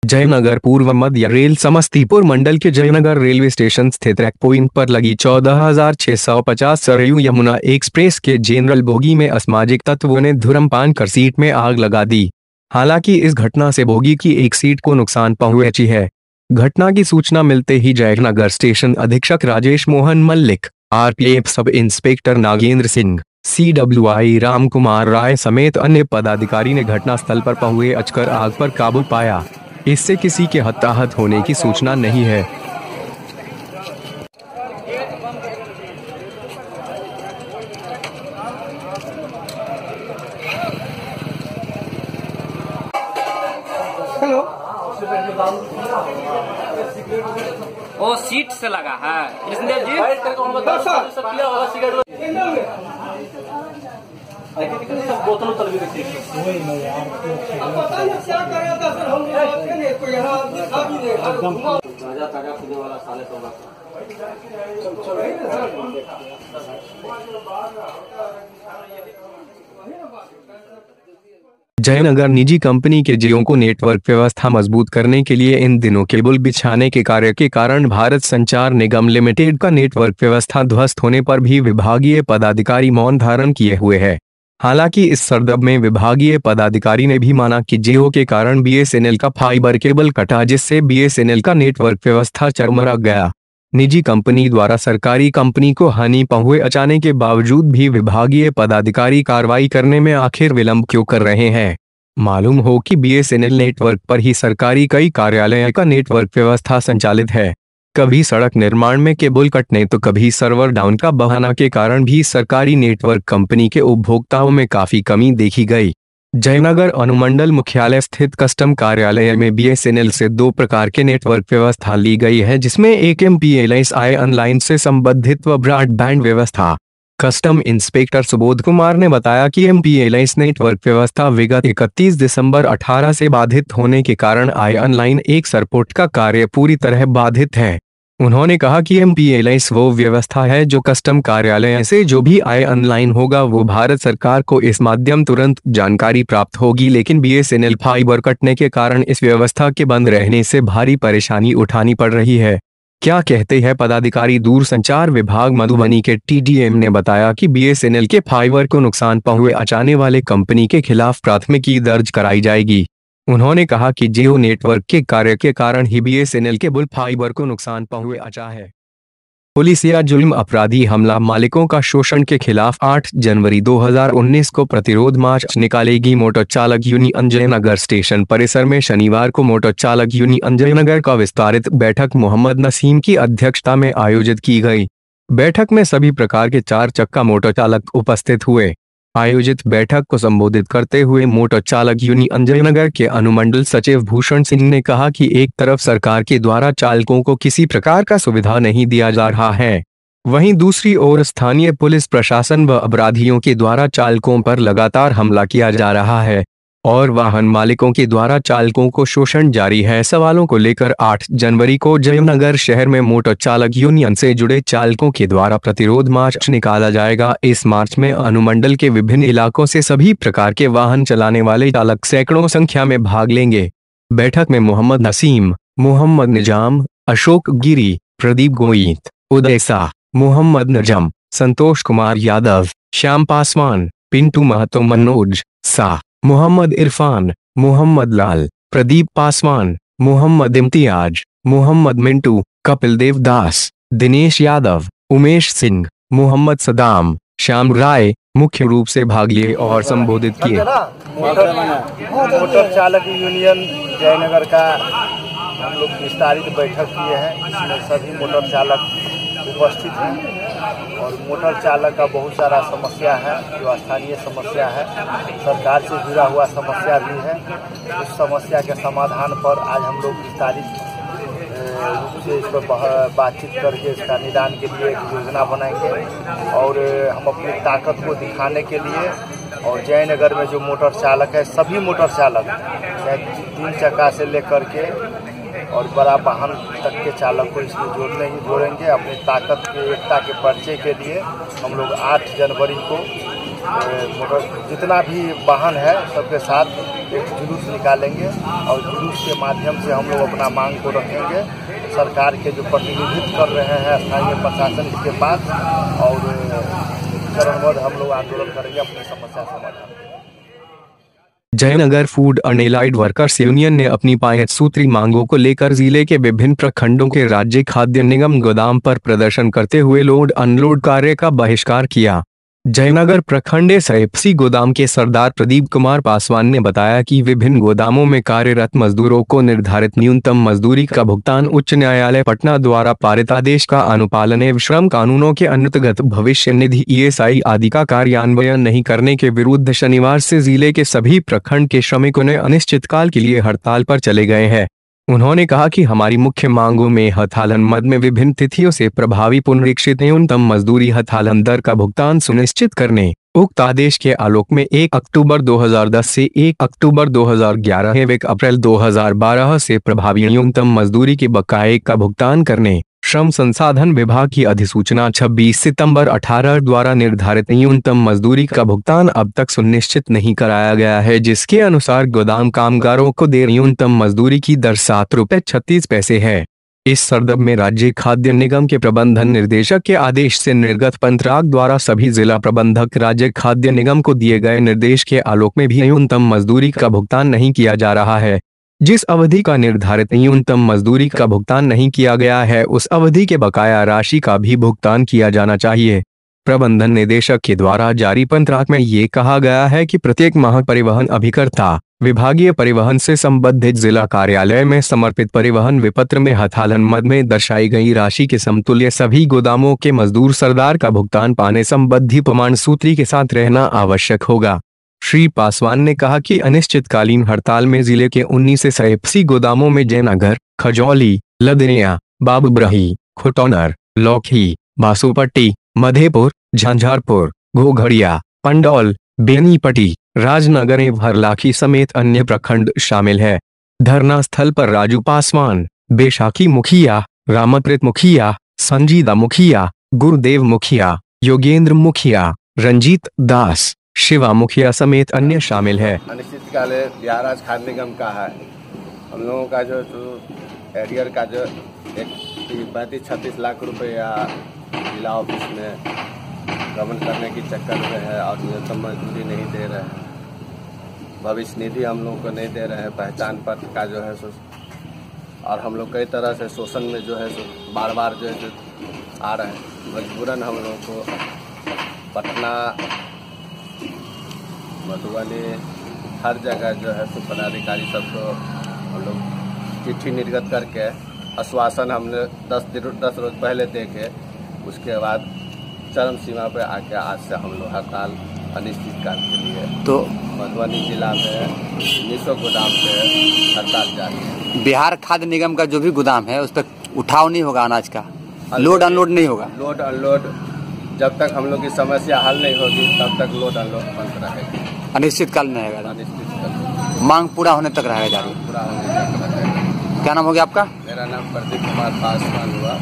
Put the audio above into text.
जयनगर पूर्व मध्य रेल समस्तीपुर मंडल के Jaynagar railway station स्थित ट्रैक पॉइंट पर लगी 14,650 सरयू यमुना एक्सप्रेस के जनरल बोगी में असामाजिक तत्वों ने धूम्रपान कर सीट में आग लगा दी। हालांकि इस घटना से बोगी की एक सीट को नुकसान पहुंची है। घटना की सूचना मिलते ही जयनगर स्टेशन अधीक्षक Rajesh Mohan Mallik, RPF sub inspector Nagendra Singh, CWI Ram Kumar Rai समेत अन्य पदाधिकारी ने घटनास्थल पर पहुंचकर आग पर काबू पाया। इससे किसी के हताहत होने की सूचना नहीं है। वो सीट से लगा है कृष्णदेव जी। बोतलों तल भी ताजा पीने वाला साले जयनगर निजी कंपनी के जियो को नेटवर्क व्यवस्था मजबूत करने के लिए इन दिनों केबल बिछाने के कार्य के कारण भारत संचार निगम लिमिटेड का नेटवर्क व्यवस्था ध्वस्त होने पर भी विभागीय पदाधिकारी मौन धारण किए हुए हैं। हालांकि इस सरदब में विभागीय पदाधिकारी ने भी माना कि जियो के कारण BSNL का फाइबर केबल कटा, जिससे BSNL का नेटवर्क व्यवस्था चरमरा गया। निजी कंपनी द्वारा सरकारी कंपनी को हानि पहुंचाने के बावजूद भी विभागीय पदाधिकारी कार्रवाई करने में आखिर विलंब क्यों कर रहे हैं? मालूम हो कि BSNL नेटवर्क पर ही सरकारी कई कार्यालयों का नेटवर्क व्यवस्था संचालित है। कभी सड़क निर्माण में केबल कटने तो कभी सर्वर डाउन का बहाना के कारण भी सरकारी नेटवर्क कंपनी के उपभोक्ताओं में काफी कमी देखी गई। जयनगर अनुमंडल मुख्यालय स्थित कस्टम कार्यालय में BSNL से 2 प्रकार के नेटवर्क व्यवस्था ली गई है, जिसमें एक MPLS ऑनलाइन से संबंधित व ब्रॉडबैंड व्यवस्था। कस्टम इंस्पेक्टर सुबोध कुमार ने बताया कि MPLS नेटवर्क व्यवस्था विगत 31 दिसंबर 18 से बाधित होने के कारण ऑनलाइन एक सरपोर्ट का कार्य पूरी तरह बाधित है। उन्होंने कहा कि MPLS वो व्यवस्था है जो कस्टम कार्यालय से जो भी ऑनलाइन होगा वो भारत सरकार को इस माध्यम तुरंत जानकारी प्राप्त होगी, लेकिन BSNL फाइबर कटने के कारण इस व्यवस्था के बंद रहने से भारी परेशानी उठानी पड़ रही है। क्या कहते हैं पदाधिकारी? दूरसंचार विभाग मधुबनी के TDM ने बताया कि BSNL के फाइबर को नुकसान पहुंचाने वाले कंपनी के खिलाफ प्राथमिकी दर्ज कराई जाएगी। उन्होंने कहा कि जियो नेटवर्क के कार्य के कारण ही BSNL के बुल फाइबर को नुकसान पहुंचा है। पुलिस या जुल्म अपराधी हमला मालिकों का शोषण के खिलाफ 8 जनवरी 2019 को प्रतिरोध मार्च निकालेगी। मोटर चालक यूनियन जयनगर स्टेशन परिसर में शनिवार को मोटर चालक यूनियन जयनगर का विस्तारित बैठक मोहम्मद नसीम की अध्यक्षता में आयोजित की गई। बैठक में सभी प्रकार के 4 चक्का मोटर चालक उपस्थित हुए। आयोजित बैठक को संबोधित करते हुए मोटर चालक यूनियन जयनगर के अनुमंडल सचिव भूषण सिंह ने कहा कि एक तरफ सरकार के द्वारा चालकों को किसी प्रकार का सुविधा नहीं दिया जा रहा है, वहीं दूसरी ओर स्थानीय पुलिस प्रशासन व अपराधियों के द्वारा चालकों पर लगातार हमला किया जा रहा है और वाहन मालिकों के द्वारा चालकों को शोषण जारी है। सवालों को लेकर 8 जनवरी को जयनगर शहर में मोटर चालक यूनियन से जुड़े चालकों के द्वारा प्रतिरोध मार्च निकाला जाएगा। इस मार्च में अनुमंडल के विभिन्न इलाकों से सभी प्रकार के वाहन चलाने वाले चालक सैकड़ों संख्या में भाग लेंगे। बैठक में मोहम्मद नसीम, मोहम्मद निजाम, अशोक गिरी, प्रदीप गोईत, उदय शाह, मोहम्मद नजम, संतोष कुमार यादव, श्याम पासवान, पिंटू महतो, मनोज शाह, मोहम्मद इरफान, मोहम्मद लाल, प्रदीप पासवान, मोहम्मद इम्तियाज, मोहम्मद मिंटू, कपिल देवदास, दिनेश यादव, उमेश सिंह, मोहम्मद सदाम, श्याम राय मुख्य रूप से भाग लिए और संबोधित किए। मोटर चालक यूनियन जयनगर का हम लोग विस्तारित बैठक किए हैं। इसमें सभी मोटर चालक उपस्थित हैं और मोटर चालक का बहुत सारा समस्या है जो स्थानीय समस्या है, सरकार से जुड़ा हुआ समस्या भी है। उस समस्या के समाधान पर आज हम लोग विस्तारित रूप से इस पर बातचीत करके इसका निदान के लिए एक योजना बनाएंगे और हम अपनी ताकत को दिखाने के लिए और जयनगर में जो मोटर चालक है, सभी मोटर चालक चाहे 3 चक्का से लेकर के और बड़ा वाहन तक के चालक को इसमें जोड़ेंगे। अपनी ताकत के एकता के परिचय के लिए हम लोग 8 जनवरी को जितना भी वाहन है सबके साथ एक जुलूस निकालेंगे और जुलूस के माध्यम से हम लोग अपना मांग को रखेंगे। सरकार के जो प्रतिनिधित्व कर रहे हैं स्थानीय प्रशासन के पास, और चरणबद्ध हम लोग आंदोलन करेंगे अपनी समस्या समाधान। Jaynagar food and allied workers union ने अपनी 5 सूत्री मांगों को लेकर जिले के विभिन्न प्रखंडों के राज्य खाद्य निगम गोदाम पर प्रदर्शन करते हुए लोड अनलोड कार्य का बहिष्कार किया। जयनगर प्रखंड एसएफसी गोदाम के सरदार प्रदीप कुमार पासवान ने बताया कि विभिन्न गोदामों में कार्यरत मजदूरों को निर्धारित न्यूनतम मजदूरी का भुगतान उच्च न्यायालय पटना द्वारा पारित आदेश का अनुपालन एवं श्रम कानूनों के अंतर्गत भविष्य निधि ईएसआई आदि का कार्यान्वयन नहीं करने के विरुद्ध शनिवार से जिले के सभी प्रखंड के श्रमिकों ने अनिश्चितकाल के लिए हड़ताल पर चले गए हैं। उन्होंने कहा कि हमारी मुख्य मांगों में हथालन मद में विभिन्न तिथियों से प्रभावी पुनरीक्षित न्यूनतम मजदूरी हथालन दर का भुगतान सुनिश्चित करने, उक्त आदेश के आलोक में 1 अक्टूबर 2010 से 1 अक्टूबर 2011 एवं 1 अप्रैल 2012 से प्रभावी न्यूनतम मजदूरी के बकाये का भुगतान करने, श्रम संसाधन विभाग की अधिसूचना 26 सितंबर 18 द्वारा निर्धारित न्यूनतम मजदूरी का भुगतान अब तक सुनिश्चित नहीं कराया गया है, जिसके अनुसार गोदाम कामगारों को दे न्यूनतम मजदूरी की दर 7 रुपये 36 पैसे है। इस संदर्भ में राज्य खाद्य निगम के प्रबंधन निर्देशक के आदेश से निर्गत पंत्राग द्वारा सभी जिला प्रबंधक राज्य खाद्य निगम को दिए गए निर्देश के आलोक में भी न्यूनतम मजदूरी का भुगतान नहीं किया जा रहा है। जिस अवधि का निर्धारित न्यूनतम मजदूरी का भुगतान नहीं किया गया है उस अवधि के बकाया राशि का भी भुगतान किया जाना चाहिए। प्रबंधन निदेशक के द्वारा जारी पंत्राग में ये कहा गया है कि प्रत्येक माह परिवहन अभिकर्ता विभागीय परिवहन से संबंधित जिला कार्यालय में समर्पित परिवहन विपत्र में हथालन मद में दर्शाई गई राशि के समतुल्य सभी गोदामों के मजदूर सरदार का भुगतान पाने संबंधी प्रमाण सूत्री के साथ रहना आवश्यक होगा। श्री पासवान ने कहा कि अनिश्चितकालीन हड़ताल में जिले के 19 एसएफसी गोदामों में जयनगर, खजौली, लदनिया, बाबूबरही, खुटौनर, लौकी, बासुपट्टी, मधेपुर, झंझारपुर, घोघड़िया, पंडौल, बेनीपट्टी, राजनगर एवं हरलाखी समेत अन्य प्रखंड शामिल है। धरना स्थल पर राजू पासवान, बैशाखी मुखिया, रामकृत मुखिया, संजीदा मुखिया, गुरुदेव मुखिया, योगेंद्र मुखिया, रंजीत दास, शिवा मुखिया समेत अन्य शामिल है। अनिश्चितकाल बिहार राज्य खाद्य निगम का है। हम लोगों का जो एरियर का जो 35-36 लाख रुपया जिला ऑफिस में गबन करने की चक्कर में है और न्यूनतम मजदूरी नहीं दे रहे हैं, भविष्य निधि हम लोगों को नहीं दे रहे हैं, पहचान पत्र का जो है सो, और हम लोग कई तरह से शोषण में जो है सो बार बार जो है आ रहे हैं। मजबूरन हम लोगों को पटना, मधुबनी, हर जगह जो है सो पदाधिकारी सबको हम लोग चिट्ठी निर्गत करके आश्वासन हमने 10 रोज पहले दे के उसके बाद चरम सीमा पे आके आज से हम लोग हड़ताल अनिश्चितकाल के लिए तो मधुबनी जिला में 1900 गोदाम पे हड़ताल जारी है। बिहार खाद्य निगम का जो भी गोदाम है उस पर उठाव नहीं होगा, अनाज का लोड अनलोड नहीं होगा। लोड अनलोड जब तक हम लोग की समस्या हल नहीं होगी तब तक लोड अनलोड बंद रहेगी, अनिश्चितकाल में रहेगा। अनिश्चितकाल मांग पूरा होने तक रहेगा जारी। पूरा होने तक रहेगा। क्या नाम हो गया आपका? मेरा नाम प्रदीप कुमार पासवान हुआ।